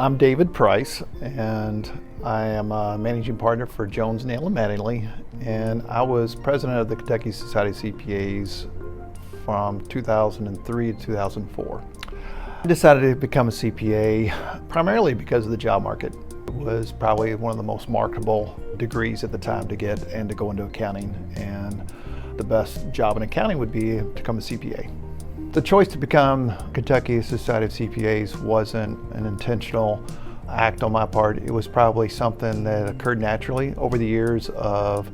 I'm David Price, and I am a managing partner for Jones, Nail and Mattingly, and I was president of the Kentucky Society of CPAs from 2003 to 2004. I decided to become a CPA primarily because of the job market. It was probably one of the most marketable degrees at the time to get and to go into accounting, and the best job in accounting would be to become a CPA. The choice to become Kentucky Society of CPAs wasn't an intentional act on my part. It was probably something that occurred naturally over the years of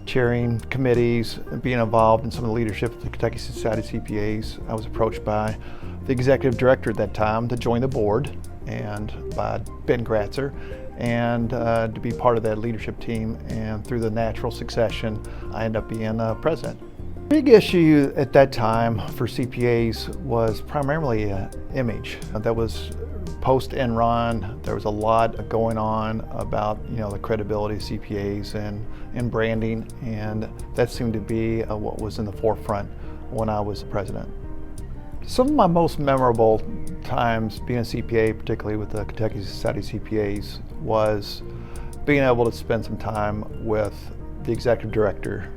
chairing committees and being involved in some of the leadership of the Kentucky Society of CPAs. I was approached by the executive director at that time to join the board, and by Ben Gratzer, and to be part of that leadership team. And through the natural succession, I ended up being president. Big issue at that time for CPAs was primarily image. That was post-Enron. There was a lot going on about the credibility of CPAs and branding, and that seemed to be what was in the forefront when I was president. Some of my most memorable times being a CPA, particularly with the Kentucky Society of CPAs, was being able to spend some time with the executive director,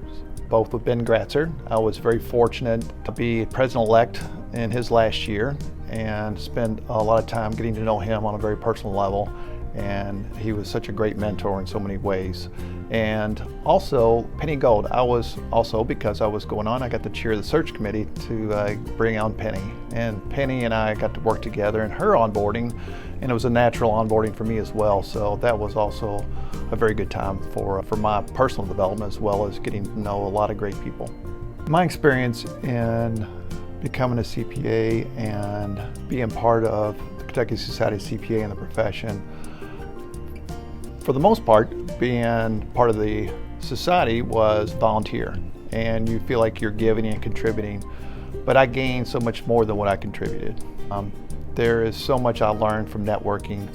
both with Ben Gratzer. I was very fortunate to be president-elect in his last year and spend a lot of time getting to know him on a very personal level, and he was such a great mentor in so many ways. And also Penny Gold. I was also, because I was going on, I got to chair the search committee to bring on Penny. And Penny and I got to work together in her onboarding, and it was a natural onboarding for me as well. So that was also a very good time for my personal development, as well as getting to know a lot of great people. My experience in becoming a CPA and being part of the Kentucky Society of CPA and the profession, for the most part, being part of the society was volunteer, and you feel like you're giving and contributing, but I gained so much more than what I contributed. There is so much I learned from networking,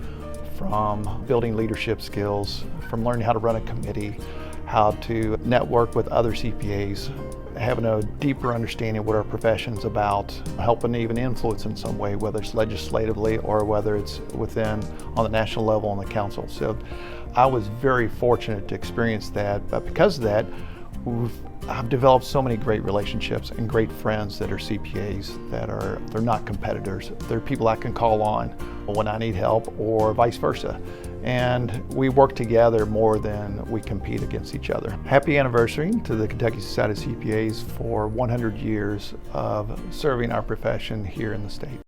from building leadership skills, from learning how to run a committee, how to network with other CPAs, having a deeper understanding of what our profession is about, helping even influence in some way, whether it's legislatively or whether it's within on the national level on the council. So I was very fortunate to experience that, but because of that, I've developed so many great relationships and great friends that are CPAs they're not competitors. They're people I can call on when I need help, or vice versa. And we work together more than we compete against each other. Happy anniversary to the Kentucky Society of CPAs for 100 years of serving our profession here in the state.